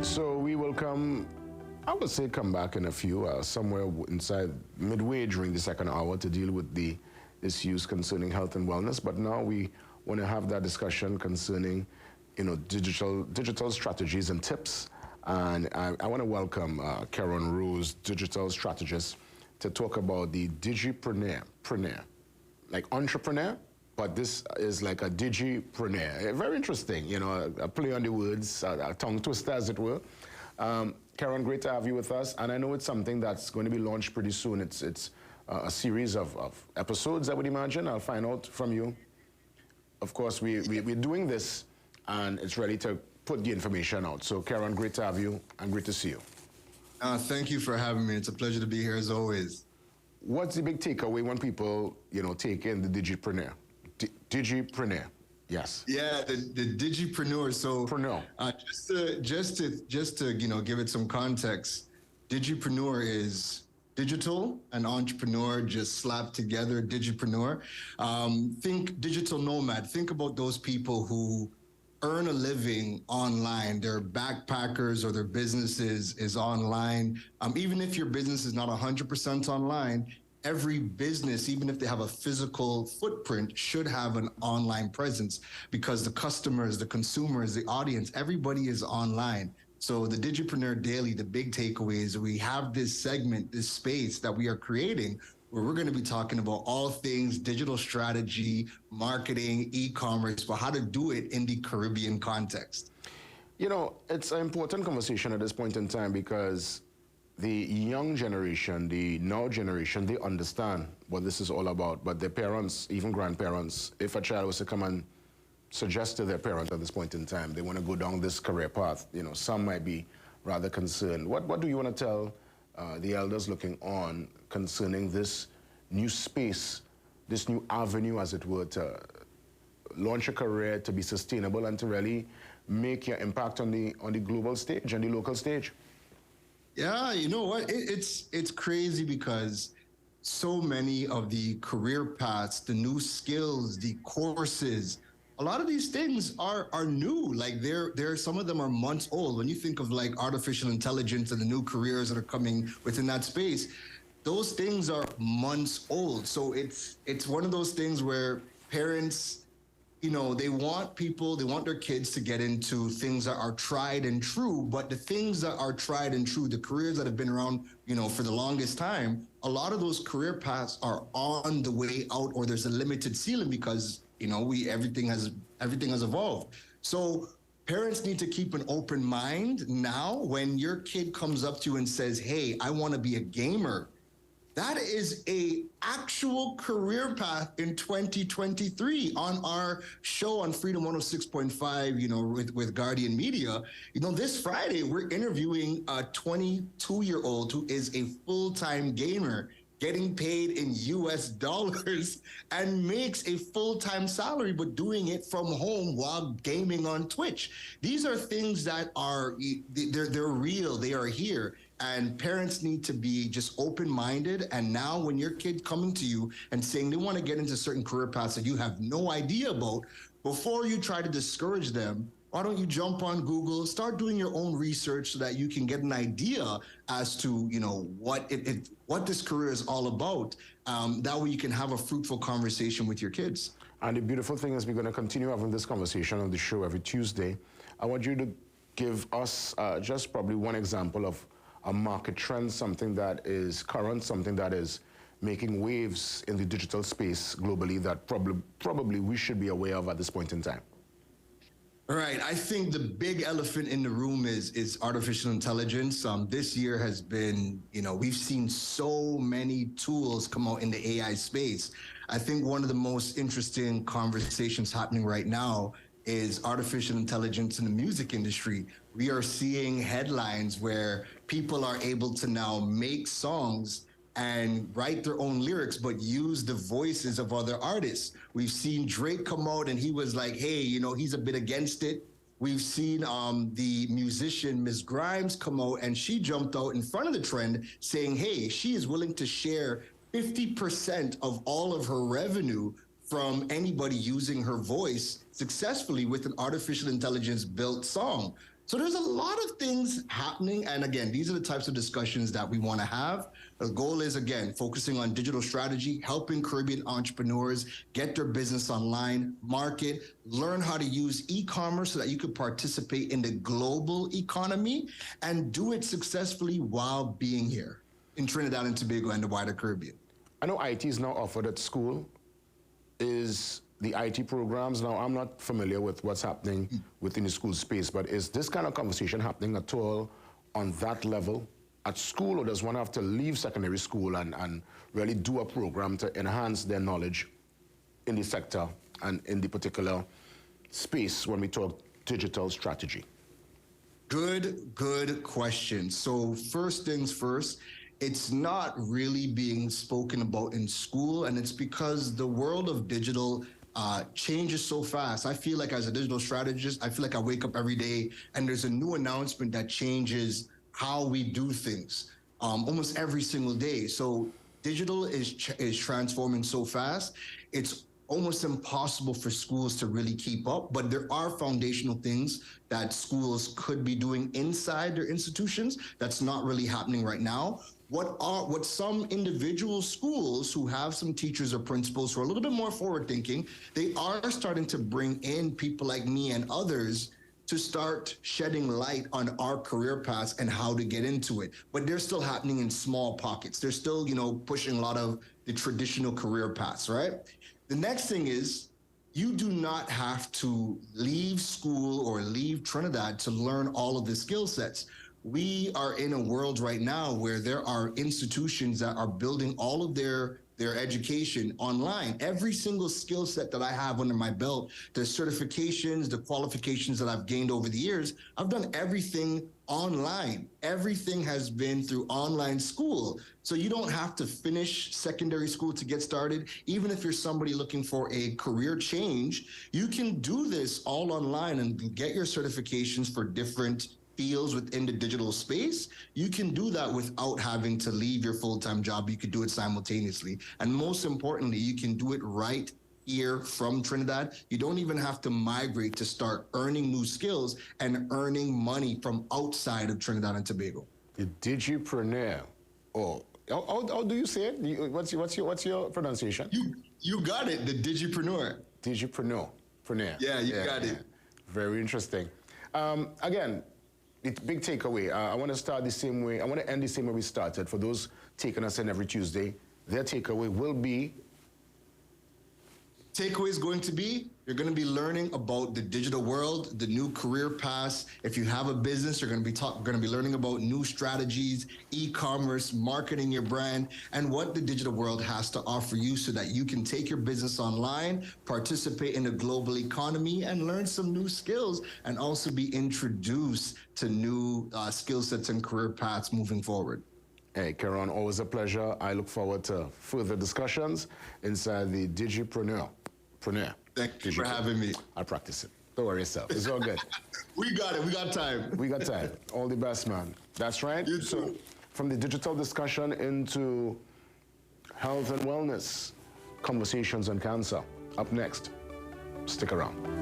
So we will come, I would say come back in a few, somewhere inside midway during the second hour to deal with the issues concerning health and wellness. But now we want to have that discussion concerning, digital strategies and tips. And I want to welcome Keron Rose, digital strategist, to talk about the Digipreneur, like entrepreneur, but this is like a Digipreneur. Very interesting, a play on the words, a tongue twister, as it were. Keron, great to have you with us, and I know it's something that's going to be launched pretty soon. It's a series of episodes, I would imagine. I'll find out from you. Of course, we're doing this, and it's ready to put the information out. So, Keron, great to have you, and great to see you. Thank you for having me. It's a pleasure to be here, as always. What's the big takeaway when people, take in the Digipreneur? Digipreneur, yes. Yeah, the Digipreneur. So, just to give it some context, Digipreneur is digital and entrepreneur just slapped together. Digipreneur. Think digital nomad. Think about those people who earn a living online. Their backpackers or their businesses is online. Even if your business is not 100% online, every business, even if they have a physical footprint, should have an online presence because the customers, the consumers, the audience, everybody is online. So the Digipreneur Daily, the big takeaway is we have this segment, this space that we are creating where we're going to be talking about all things digital strategy, marketing, e-commerce, but how to do it in the Caribbean context. It's an important conversation at this point in time because the young generation, the now generation, they understand what this is all about. But their parents, even grandparents, if a child was to come and suggest to their parent at this point in time, they want to go down this career path, some might be rather concerned. What do you want to tell the elders looking on concerning this new space, this new avenue, as it were, to launch a career, to be sustainable, and to really make your impact on the global stage and the local stage? Yeah, you know what? It's crazy because so many of the career paths, the new skills, the courses, a lot of these things are new. Like some of them are months old. When you think of like artificial intelligence and the new careers that are coming within that space, those things are months old. So it's one of those things where parents, they want their kids to get into things that are tried and true, but the things that are tried and true, the careers that have been around, for the longest time, a lot of those career paths are on the way out, or there's a limited ceiling because, everything has evolved. So parents need to keep an open mind now. When your kid comes up to you and says, hey, I want to be a gamer, that is a actual career path in 2023. On our show on Freedom 106.5, with Guardian Media, this Friday, we're interviewing a 22-year-old who is a full-time gamer, getting paid in US dollars and makes a full-time salary, but doing it from home while gaming on Twitch. These are things that they're real, they are here. And parents need to be just open-minded. And now when your kid coming to you and saying they want to get into certain career paths that you have no idea about, before you try to discourage them, why don't you jump on Google, start doing your own research so that you can get an idea as to, what this career is all about. That way you can have a fruitful conversation with your kids. And the beautiful thing is we're going to continue having this conversation on the show every Tuesday. I want you to give us just probably one example of a market trend, something that is current, something that is making waves in the digital space globally that probably we should be aware of at this point in time. All right. I think the big elephant in the room is artificial intelligence. This year has been, we've seen so many tools come out in the AI space. I think one of the most interesting conversations happening right now is artificial intelligence in the music industry. We are seeing headlines where people are able to now make songs and write their own lyrics, but use the voices of other artists. We've seen Drake come out and he was like, hey, he's a bit against it. We've seen the musician Ms. Grimes come out and she jumped out in front of the trend saying, hey, she is willing to share 50% of all of her revenue from anybody using her voice successfully with an artificial intelligence built song. So there's a lot of things happening. And again, these are the types of discussions that we want to have. The goal is, again, focusing on digital strategy, helping Caribbean entrepreneurs get their business online, market, learn how to use e-commerce so that you could participate in the global economy and do it successfully while being here in Trinidad and Tobago and the wider Caribbean. I know IT is now offered at school. Is the IT programs, now I'm not familiar with what's happening within the school space, but is this kind of conversation happening at all on that level at school, or does one have to leave secondary school and really do a program to enhance their knowledge in the sector and in the particular space when we talk digital strategy? Good question. So first things first, it's not really being spoken about in school, and it's because the world of digital changes so fast. I feel like as a digital strategist, I feel like I wake up every day and there's a new announcement that changes how we do things almost every single day. So digital is transforming so fast. It's almost impossible for schools to really keep up, but there are foundational things that schools could be doing inside their institutions that's not really happening right now. What some individual schools who have some teachers or principals who are a little bit more forward thinking, they are starting to bring in people like me and others to start shedding light on our career paths and how to get into it. But they're still happening in small pockets. They're still, pushing a lot of the traditional career paths, right? The next thing is, you do not have to leave school or leave Trinidad to learn all of the skill sets. We are in a world right now where there are institutions that are building all of their education online. Every single skill set that I have under my belt, the certifications, the qualifications that I've gained over the years, I've done everything online. Everything has been through online school. So you don't have to finish secondary school to get started. Even if you're somebody looking for a career change, you can do this all online and get your certifications for different fields within the digital space. You can do that without having to leave your full-time job. You could do it simultaneously. And most importantly, you can do it right here from Trinidad. You don't even have to migrate to start earning new skills and earning money from outside of Trinidad and Tobago. The Digipreneur, how do you say it? What's your pronunciation? You got it, the Digipreneur. Digipreneur. Yeah, you got it. Very interesting. Again, the big takeaway, I want to start the same way, I want to end the same way we started. For those taking us in every Tuesday, their takeaway will be? Takeaway is going to be, you're going to be learning about the digital world, the new career paths. If you have a business, you're going to be learning about new strategies, e-commerce, marketing your brand, and what the digital world has to offer you so that you can take your business online, participate in the global economy, and learn some new skills, and also be introduced to new skill sets and career paths moving forward. Hey, Keron, always a pleasure. I look forward to further discussions inside the Digipreneur. Thank you for having me. I practice it. Don't worry yourself. It's all good. We got it. We got time. We got time. All the best, man. That's right. You too. So, from the digital discussion into health and wellness, conversations on cancer. Up next. Stick around.